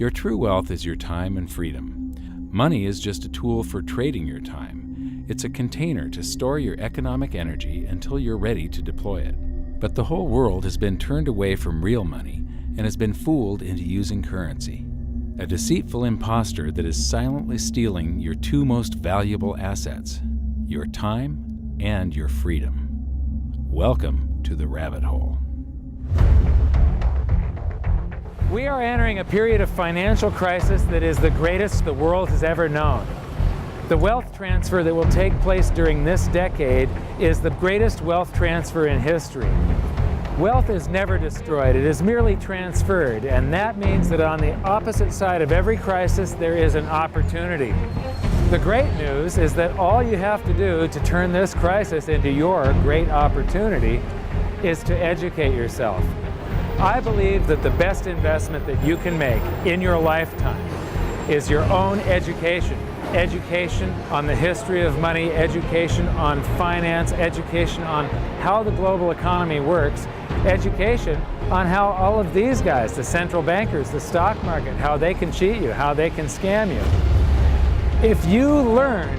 Your true wealth is your time and freedom. Money is just a tool for trading your time. It's a container to store your economic energy until you're ready to deploy it. But the whole world has been turned away from real money and has been fooled into using currency. A deceitful imposter that is silently stealing your two most valuable assets, your time and your freedom. Welcome to the rabbit hole. We are entering a period of financial crisis that is the greatest the world has ever known. The wealth transfer that will take place during this decade is the greatest wealth transfer in history. Wealth is never destroyed, it is merely transferred, and that means that on the opposite side of every crisis there is an opportunity. The great news is that all you have to do to turn this crisis into your great opportunity is to educate yourself. I believe that the best investment that you can make in your lifetime is your own education. Education on the history of money, education on finance, education on how the global economy works, education on how all of these guys, the central bankers, the stock market, how they can cheat you, how they can scam you. If you learn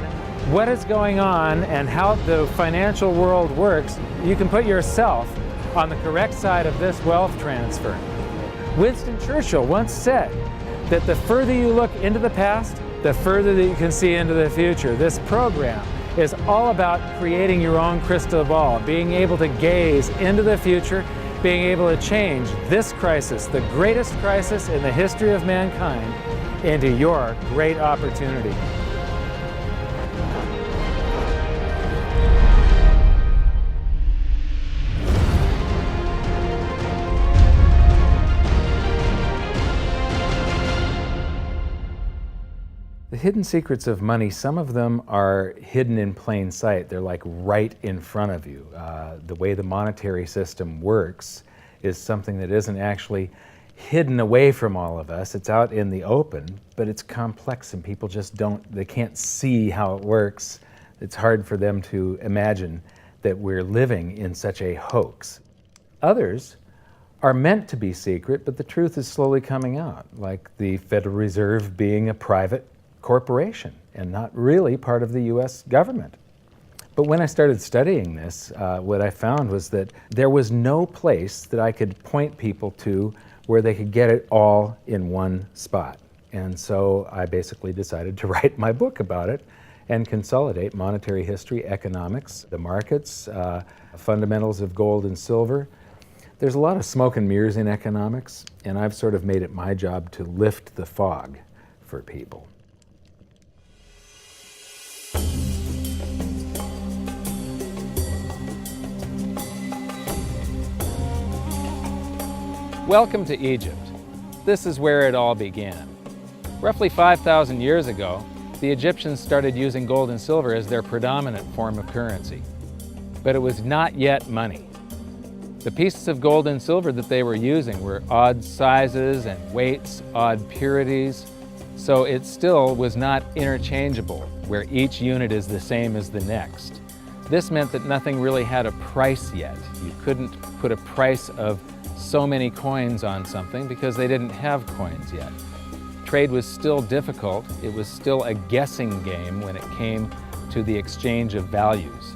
what is going on and how the financial world works, you can put yourself on the correct side of this wealth transfer. Winston Churchill once said that the further you look into the past, the further that you can see into the future. This program is all about creating your own crystal ball, being able to gaze into the future, being able to change this crisis, the greatest crisis in the history of mankind, into your great opportunity. The hidden secrets of money, some of them are hidden in plain sight. They're like right in front of you. The way the monetary system works is something that isn't actually hidden away from all of us. It's out in the open, but it's complex and people just they can't see how it works. It's hard for them to imagine that we're living in such a hoax. Others are meant to be secret, but the truth is slowly coming out, like the Federal Reserve being a private corporation and not really part of the U.S. government. But when I started studying this, what I found was that there was no place that I could point people to where they could get it all in one spot. And so I basically decided to write my book about it and consolidate monetary history, economics, the markets, fundamentals of gold and silver. There's a lot of smoke and mirrors in economics, and I've sort of made it my job to lift the fog for people. Welcome to Egypt. This is where it all began. Roughly 5,000 years ago, the Egyptians started using gold and silver as their predominant form of currency. But it was not yet money. The pieces of gold and silver that they were using were odd sizes and weights, odd purities, so it still was not interchangeable, where each unit is the same as the next. This meant that nothing really had a price yet. You couldn't put a price of so many coins on something because they didn't have coins yet. Trade was still difficult. It was still a guessing game when it came to the exchange of values.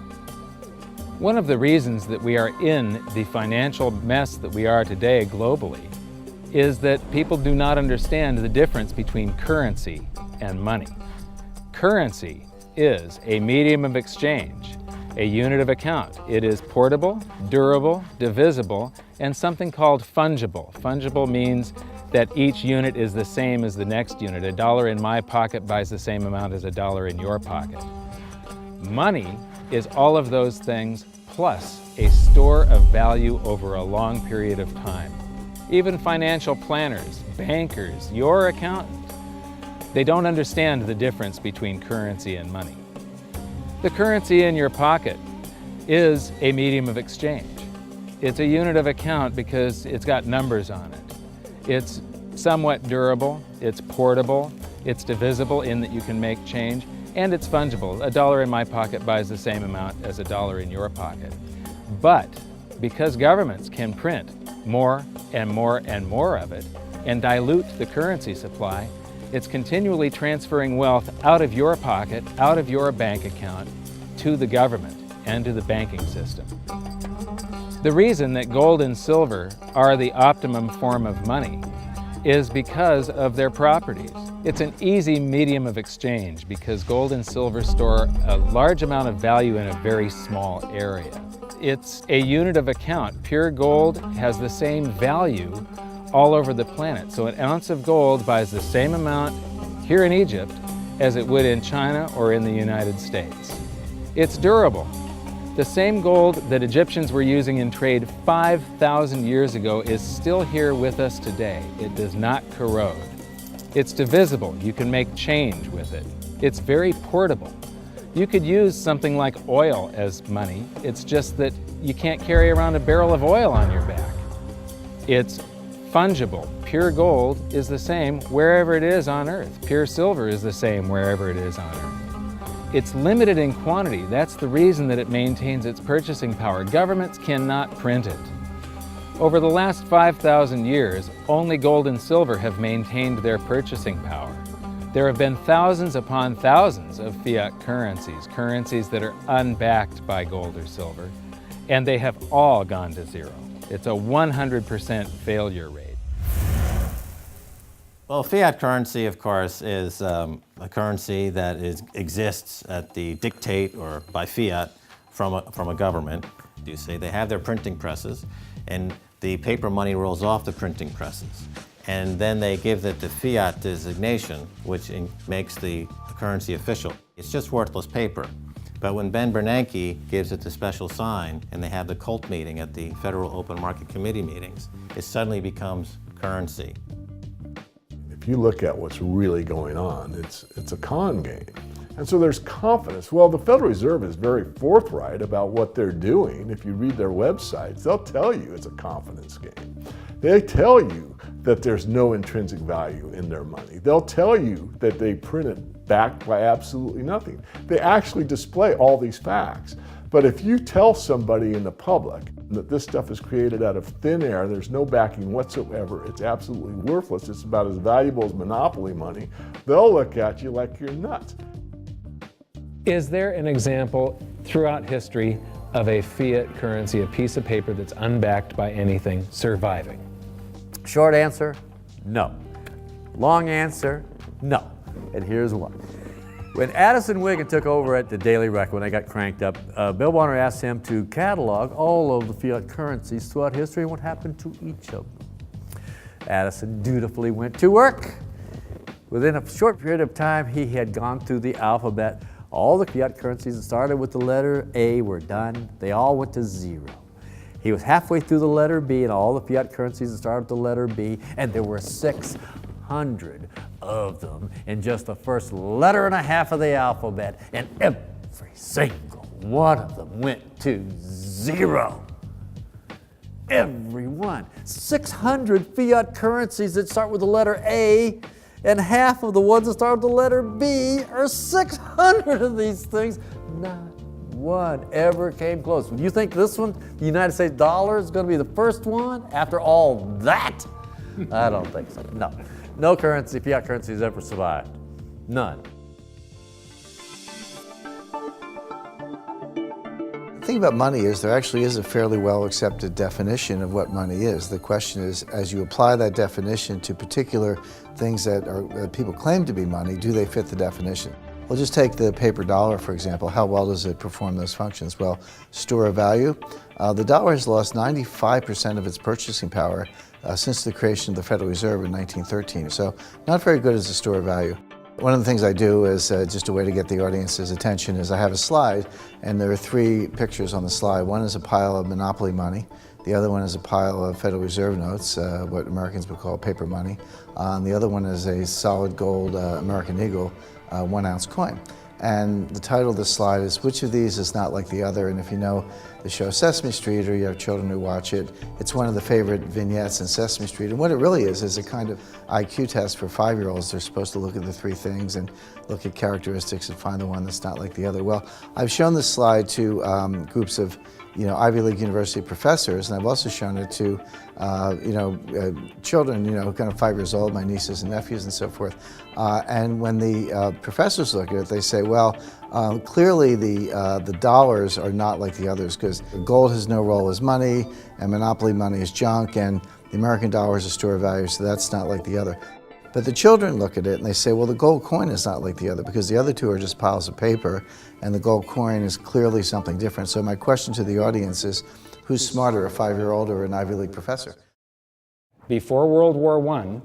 One of the reasons that we are in the financial mess that we are today globally is that people do not understand the difference between currency and money. Currency is a medium of exchange, a unit of account. It is portable, durable, divisible, and something called fungible. Fungible means that each unit is the same as the next unit. A dollar in my pocket buys the same amount as a dollar in your pocket. Money is all of those things plus a store of value over a long period of time. Even financial planners, bankers, your accountant, they don't understand the difference between currency and money. The currency in your pocket is a medium of exchange. It's a unit of account because it's got numbers on it. It's somewhat durable, it's portable, it's divisible in that you can make change, and it's fungible. A dollar in my pocket buys the same amount as a dollar in your pocket. But because governments can print more and more and more of it, and dilute the currency supply, it's continually transferring wealth out of your pocket, out of your bank account, to the government and to the banking system. The reason that gold and silver are the optimum form of money is because of their properties. It's an easy medium of exchange because gold and silver store a large amount of value in a very small area. It's a unit of account. Pure gold has the same value all over the planet. So an ounce of gold buys the same amount here in Egypt as it would in China or in the United States. It's durable. The same gold that Egyptians were using in trade 5,000 years ago is still here with us today. It does not corrode. It's divisible. You can make change with it. It's very portable. You could use something like oil as money. It's just that you can't carry around a barrel of oil on your back. It's fungible. Pure gold is the same wherever it is on Earth. Pure silver is the same wherever it is on Earth. It's limited in quantity. That's the reason that it maintains its purchasing power. Governments cannot print it. Over the last 5,000 years, only gold and silver have maintained their purchasing power. There have been thousands upon thousands of fiat currencies, currencies that are unbacked by gold or silver, and they have all gone to zero. It's a 100% failure rate. Well, fiat currency, of course, is a currency that exists at the dictate or by fiat from a government. You say they have their printing presses, and the paper money rolls off the printing presses. And then they give it the fiat designation, which makes the currency official. It's just worthless paper. But when Ben Bernanke gives it the special sign and they have the cult meeting at the Federal Open Market Committee meetings, it suddenly becomes currency. If you look at what's really going on, it's a con game. And so there's confidence. Well, the Federal Reserve is very forthright about what they're doing. If you read their websites, they'll tell you it's a confidence game. They tell you that there's no intrinsic value in their money. They'll tell you that they print it backed by absolutely nothing. They actually display all these facts. But if you tell somebody in the public that this stuff is created out of thin air, there's no backing whatsoever, it's absolutely worthless, it's about as valuable as monopoly money, they'll look at you like you're nuts. Is there an example throughout history of a fiat currency, a piece of paper that's unbacked by anything, surviving? Short answer, no. Long answer, no. And here's why. When Addison Wiggin took over at the Daily Record, when they got cranked up, Bill Warner asked him to catalog all of the fiat currencies throughout history and what happened to each of them. Addison dutifully went to work. Within a short period of time, he had gone through the alphabet. All the fiat currencies that started with the letter A were done. They all went to zero. He was halfway through the letter B, and all the fiat currencies that started with the letter B, and there were 600 of them in just the first letter and a half of the alphabet, and every single one of them went to zero. Every one. 600 fiat currencies that start with the letter A, and half of the ones that start with the letter B are 600 of these things. Not one ever came close. Would you think this one, the United States dollar, is going to be the first one after all that? I don't think so. No. No currency, fiat currency has ever survived. None. The thing about money is there actually is a fairly well accepted definition of what money is. The question is, as you apply that definition to particular things that people claim to be money, do they fit the definition? We'll just take the paper dollar, for example. How well does it perform those functions? Well, store of value. The dollar has lost 95% of its purchasing power since the creation of the Federal Reserve in 1913. So not very good as a store of value. One of the things I do is just a way to get the audience's attention is I have a slide, and there are 3 pictures on the slide. One is a pile of monopoly money. The other one is a pile of Federal Reserve notes, what Americans would call paper money. And the other one is a solid gold American Eagle 1-ounce coin. And the title of the slide is, which of these is not like the other? And if you know the show Sesame Street, or you have children who watch it, it's one of the favorite vignettes in Sesame Street. And what it really is a kind of IQ test for 5-year-olds. They're supposed to look at the 3 things and look at characteristics and find the one that's not like the other. Well, I've shown this slide to groups of Ivy League University professors, and I've also shown it to, children, kind of 5 years old, my nieces and nephews and so forth. And when the professors look at it, they say, well, clearly the dollars are not like the others because gold has no role as money, and monopoly money is junk, and the American dollar is a store of value, so that's not like the other. But the children look at it and they say, well, the gold coin is not like the other because the other two are just piles of paper and the gold coin is clearly something different. So my question to the audience is, who's smarter, a 5-year-old or an Ivy League professor? Before World War I,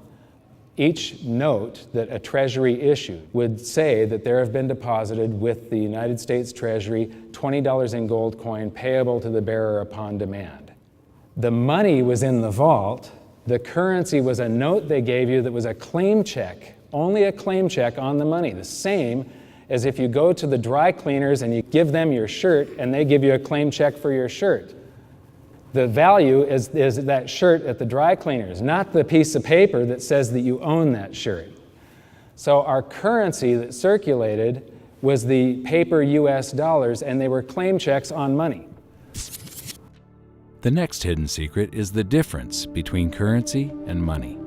each note that a treasury issued would say that there have been deposited with the United States Treasury $20 in gold coin payable to the bearer upon demand. The money was in the vault. The currency was a note they gave you that was a claim check, only a claim check on the money, the same as if you go to the dry cleaners and you give them your shirt and they give you a claim check for your shirt. The value is that shirt at the dry cleaners, not the piece of paper that says that you own that shirt. So our currency that circulated was the paper US dollars, and they were claim checks on money. The next hidden secret is the difference between currency and money.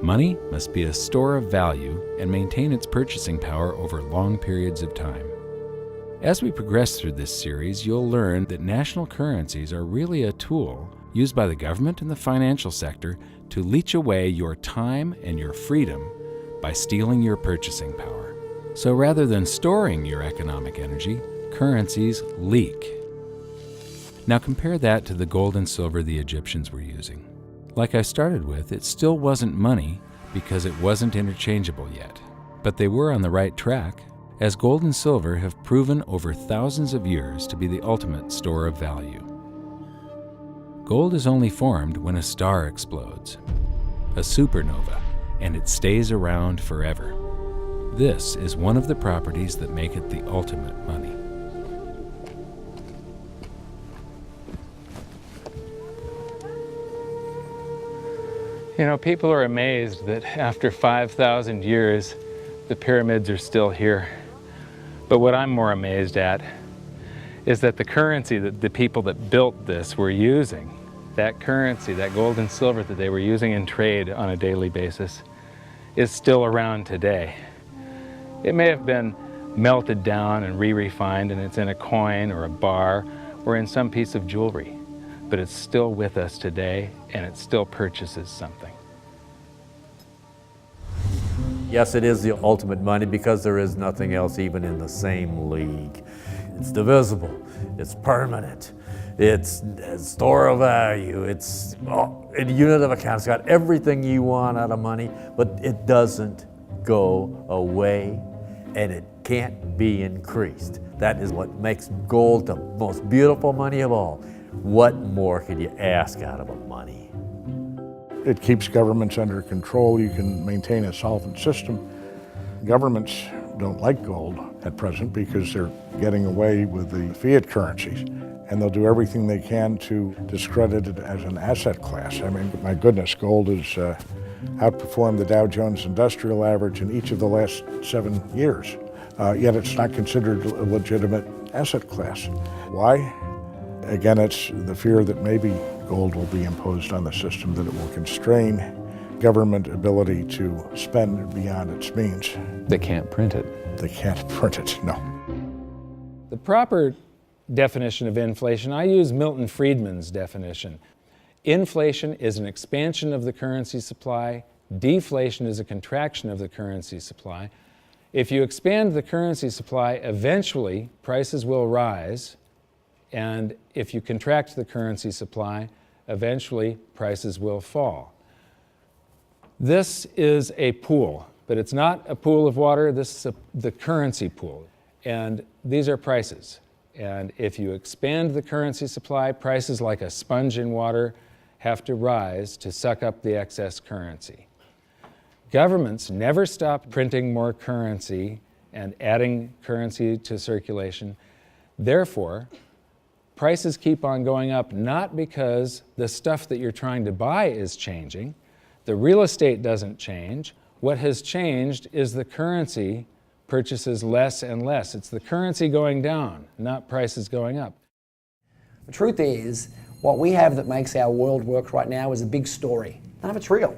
Money must be a store of value and maintain its purchasing power over long periods of time. As we progress through this series, you'll learn that national currencies are really a tool used by the government and the financial sector to leech away your time and your freedom by stealing your purchasing power. So rather than storing your economic energy, currencies leak. Now compare that to the gold and silver the Egyptians were using. Like I started with, it still wasn't money because it wasn't interchangeable yet. But they were on the right track, as gold and silver have proven over thousands of years to be the ultimate store of value. Gold is only formed when a star explodes, a supernova, and it stays around forever. This is one of the properties that make it the ultimate money. People are amazed that after 5,000 years, the pyramids are still here. But what I'm more amazed at is that the currency that the people that built this were using, that currency, that gold and silver that they were using in trade on a daily basis, is still around today. It may have been melted down and re-refined and it's in a coin or a bar or in some piece of jewelry, but it's still with us today and it still purchases something. Yes, it is the ultimate money because there is nothing else even in the same league. It's divisible, it's permanent, it's a store of value, it's a unit of account. It's got everything you want out of money, but it doesn't go away and it can't be increased. That is what makes gold the most beautiful money of all. What more could you ask out of a money? It keeps governments under control. You can maintain a solvent system. Governments don't like gold at present because they're getting away with the fiat currencies, and they'll do everything they can to discredit it as an asset class. I mean, my goodness, gold has outperformed the Dow Jones Industrial Average in each of the last 7 years, yet it's not considered a legitimate asset class. Why? Again, it's the fear that maybe gold will be imposed on the system, that it will constrain government ability to spend beyond its means. They can't print it. They can't print it, no. The proper definition of inflation, I use Milton Friedman's definition. Inflation is an expansion of the currency supply. Deflation is a contraction of the currency supply. If you expand the currency supply, eventually prices will rise. And if you contract the currency supply, eventually prices will fall. This is a pool, but it's not a pool of water. This is the currency pool. And these are prices. And if you expand the currency supply, prices like a sponge in water have to rise to suck up the excess currency. Governments never stop printing more currency and adding currency to circulation. Therefore, prices keep on going up, not because the stuff that you're trying to buy is changing. The real estate doesn't change. What has changed is the currency purchases less and less. It's the currency going down, not prices going up. The truth is, what we have that makes our world work right now is a big story. None of it's real.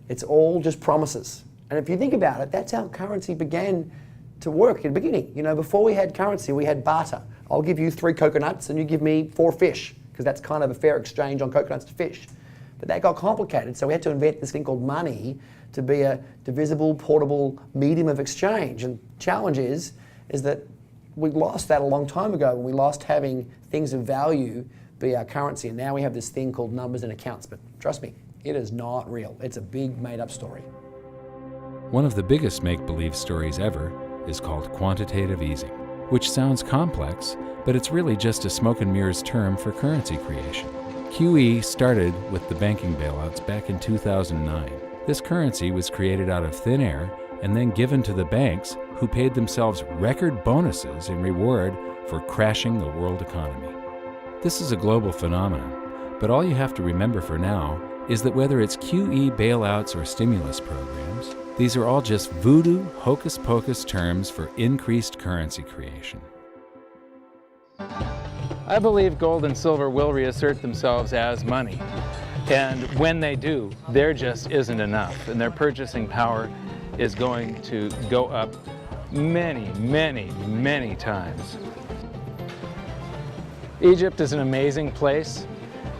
It's all just promises. And if you think about it, that's how currency began to work in the beginning. You know, before we had currency, we had barter. I'll give you 3 coconuts and you give me 4 fish, because that's kind of a fair exchange on coconuts to fish. But that got complicated, so we had to invent this thing called money to be a divisible, portable medium of exchange. And the challenge is that we lost that a long time ago when we lost having things of value be our currency. And now we have this thing called numbers and accounts. But trust me, it is not real. It's a big made-up story. One of the biggest make-believe stories ever is called quantitative easing, which sounds complex, but it's really just a smoke and mirrors term for currency creation. QE started with the banking bailouts back in 2009. This currency was created out of thin air and then given to the banks, who paid themselves record bonuses in reward for crashing the world economy. This is a global phenomenon, but all you have to remember for now is that whether it's QE bailouts or stimulus programs, these are all just voodoo, hocus-pocus terms for increased currency creation. I believe gold and silver will reassert themselves as money. And when they do, there just isn't enough. And their purchasing power is going to go up many, many, many times. Egypt is an amazing place.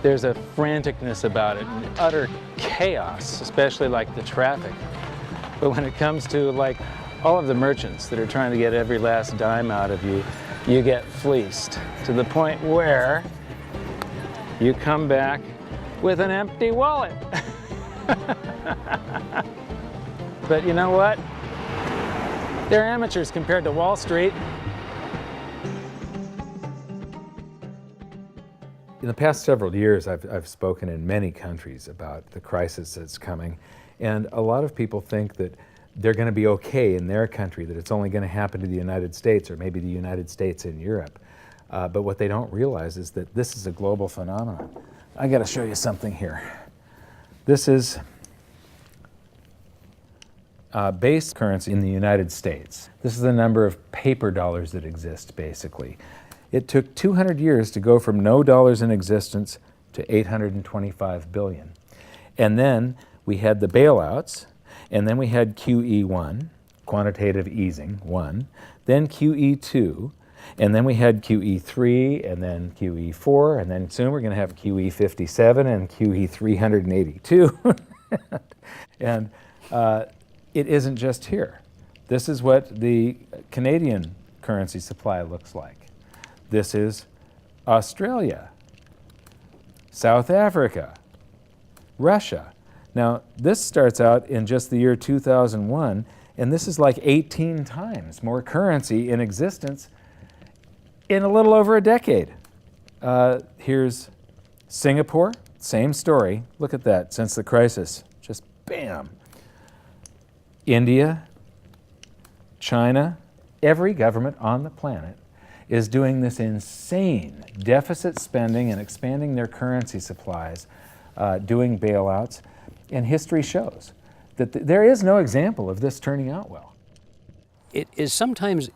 There's a franticness about it, and utter chaos, especially like the traffic. But when it comes to like all of the merchants that are trying to get every last dime out of you, you get fleeced to the point where you come back with an empty wallet. But you know what? They're amateurs compared to Wall Street. In the past several years, I've spoken in many countries about the crisis that's coming, and a lot of people think that they're going to be okay in their country, that it's only going to happen to the United States or maybe the United States in Europe. But what they don't realize is that this is a global phenomenon. I got to show you something here. This is base currency in the United States. This is the number of paper dollars that exist, basically. It took 200 years to go from no dollars in existence to 825 billion. And then we had the bailouts, and then we had QE1, quantitative easing 1, then QE2, and then we had QE3, and then QE4, and then soon we're going to have QE57 and QE382. And it isn't just here. This is what the Canadian currency supply looks like. This is Australia, South Africa, Russia. Now, this starts out in just the year 2001, and this is like 18 times more currency in existence in a little over a decade. Here's Singapore, same story. Look at that, since the crisis, just bam. India, China, every government on the planet is doing this insane deficit spending and expanding their currency supplies, doing bailouts. And history shows that there is no example of this turning out well. It is sometimes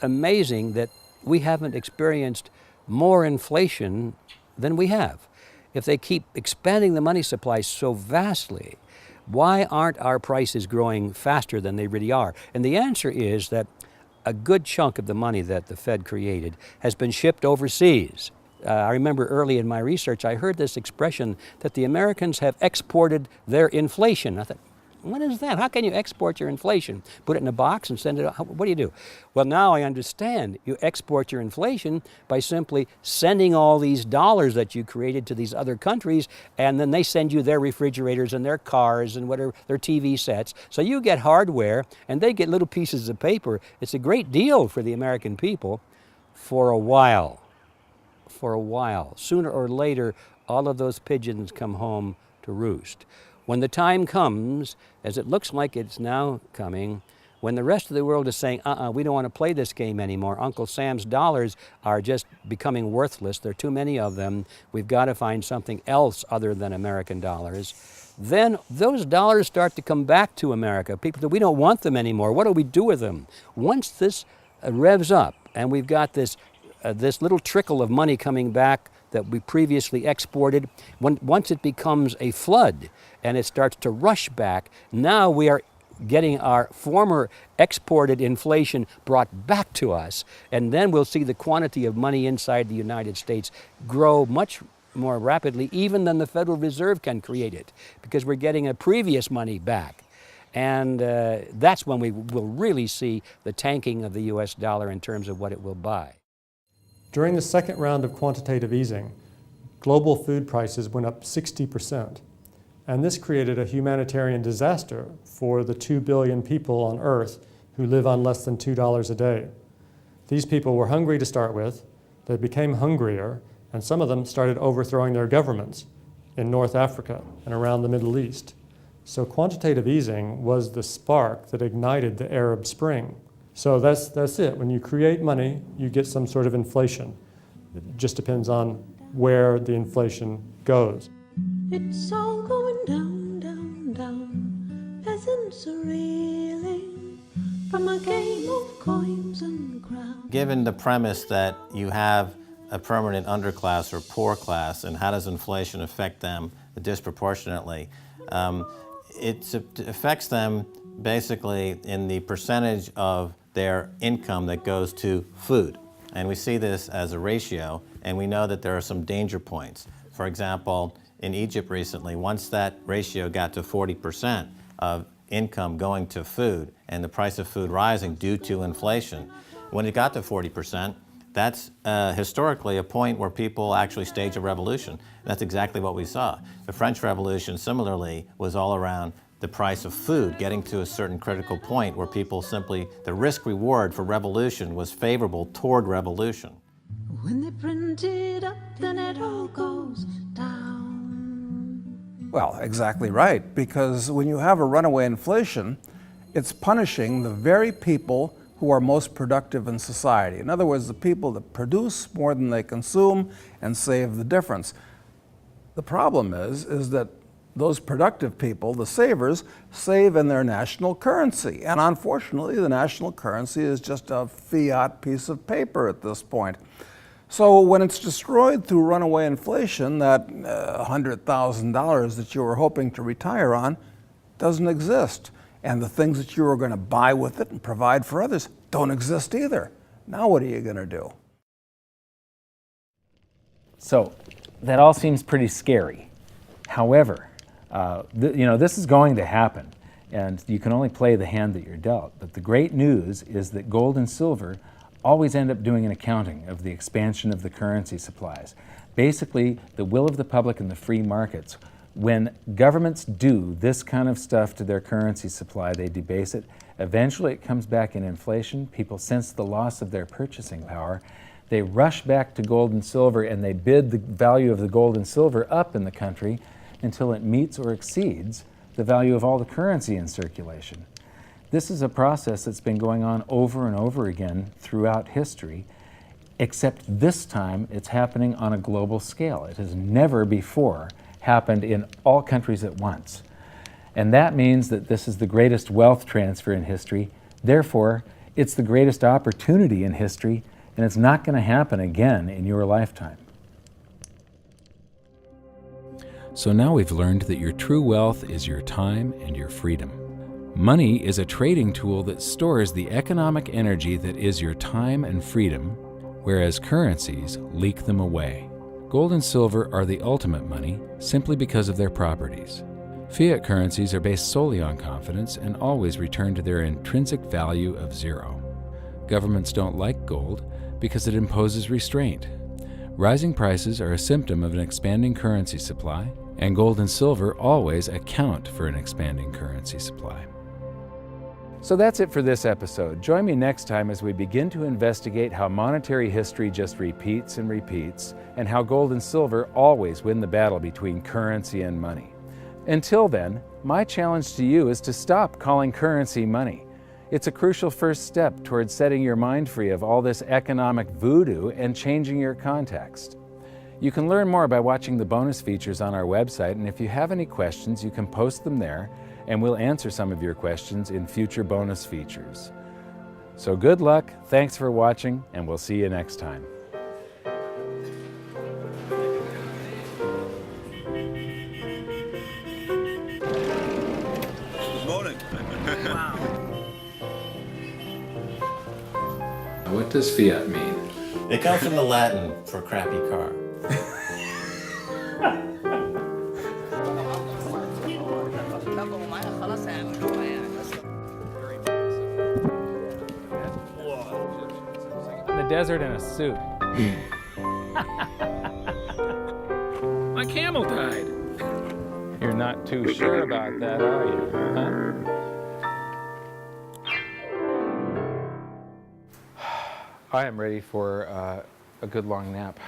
amazing that we haven't experienced more inflation than we have. If they keep expanding the money supply so vastly, why aren't our prices growing faster than they really are? And the answer is that a good chunk of the money that the Fed created has been shipped overseas. I remember early in my research, I heard this expression that the Americans have exported their inflation. I thought, what is that? How can you export your inflation? Put it in a box and send it out? What do you do? Well, now I understand. You export your inflation by simply sending all these dollars that you created to these other countries, and then they send you their refrigerators and their cars and whatever, their TV sets. So you get hardware, and they get little pieces of paper. It's a great deal for the American people for a while. For a while. Sooner or later, all of those pigeons come home to roost. When the time comes, as it looks like it's now coming, when the rest of the world is saying, we don't want to play this game anymore, Uncle Sam's dollars are just becoming worthless, there are too many of them, we've got to find something else other than American dollars, then those dollars start to come back to America. People say, we don't want them anymore, what do we do with them? Once this revs up and we've got this little trickle of money coming back that we previously exported, once it becomes a flood and it starts to rush back, now we are getting our former exported inflation brought back to us, and then we'll see the quantity of money inside the United States grow much more rapidly even than the Federal Reserve can create it, because we're getting a previous money back. And that's when we will really see the tanking of the US dollar in terms of what it will buy. During the second round of quantitative easing, global food prices went up 60%. And this created a humanitarian disaster for the 2 billion people on Earth who live on less than $2 a day. These people were hungry to start with, they became hungrier, and some of them started overthrowing their governments in North Africa and around the Middle East. So quantitative easing was the spark that ignited the Arab Spring. So that's it. When you create money, you get some sort of inflation. It just depends on where the inflation goes. It's all going down, down, down. Peasants are reeling from a game of coins and crowns. Given the premise that you have a permanent underclass or poor class, and how does inflation affect them disproportionately? It affects them basically in the percentage of their income that goes to food. And we see this as a ratio, and we know that there are some danger points. For example, in Egypt recently, once that ratio got to 40% of income going to food and the price of food rising due to inflation, when it got to 40%, that's historically a point where people actually stage a revolution. That's exactly what we saw. The French Revolution, similarly, was all around the price of food getting to a certain critical point where people simply, the risk-reward for revolution was favorable toward revolution. When they print it up, then it all goes down. Well, exactly right, because when you have a runaway inflation, it's punishing the very people who are most productive in society. In other words, the people that produce more than they consume and save the difference. The problem is that those productive people, the savers, save in their national currency. And unfortunately, the national currency is just a fiat piece of paper at this point. So when it's destroyed through runaway inflation, that $100,000 that you were hoping to retire on doesn't exist. And the things that you were going to buy with it and provide for others don't exist either. Now what are you going to do? So that all seems pretty scary. However, this is going to happen, and you can only play the hand that you're dealt. But the great news is that gold and silver always end up doing an accounting of the expansion of the currency supplies. Basically, the will of the public and the free markets. When governments do this kind of stuff to their currency supply, they debase it. Eventually, it comes back in inflation. People sense the loss of their purchasing power. They rush back to gold and silver, and they bid the value of the gold and silver up in the country until it meets or exceeds the value of all the currency in circulation. This is a process that's been going on over and over again throughout history, except this time it's happening on a global scale. It has never before happened in all countries at once. And that means that this is the greatest wealth transfer in history. Therefore, it's the greatest opportunity in history, and it's not going to happen again in your lifetime. So now we've learned that your true wealth is your time and your freedom. Money is a trading tool that stores the economic energy that is your time and freedom, whereas currencies leak them away. Gold and silver are the ultimate money simply because of their properties. Fiat currencies are based solely on confidence and always return to their intrinsic value of zero. Governments don't like gold because it imposes restraint. Rising prices are a symptom of an expanding currency supply, and gold and silver always account for an expanding currency supply. So that's it for this episode. Join me next time as we begin to investigate how monetary history just repeats and repeats, and how gold and silver always win the battle between currency and money. Until then, my challenge to you is to stop calling currency money. It's a crucial first step towards setting your mind free of all this economic voodoo and changing your context. You can learn more by watching the bonus features on our website, and if you have any questions, you can post them there, and we'll answer some of your questions in future bonus features. So good luck, thanks for watching, and we'll see you next time. what does fiat mean? It comes from the Latin for crappy car. In the desert in a suit. My camel died. You're not too sure about that, are you? Huh? I am ready for a good long nap.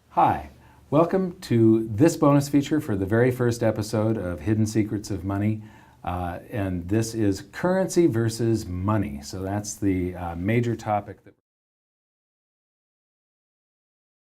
Hi, welcome to this bonus feature for the very first episode of Hidden Secrets of Money. And this is currency versus money. So that's the major topic that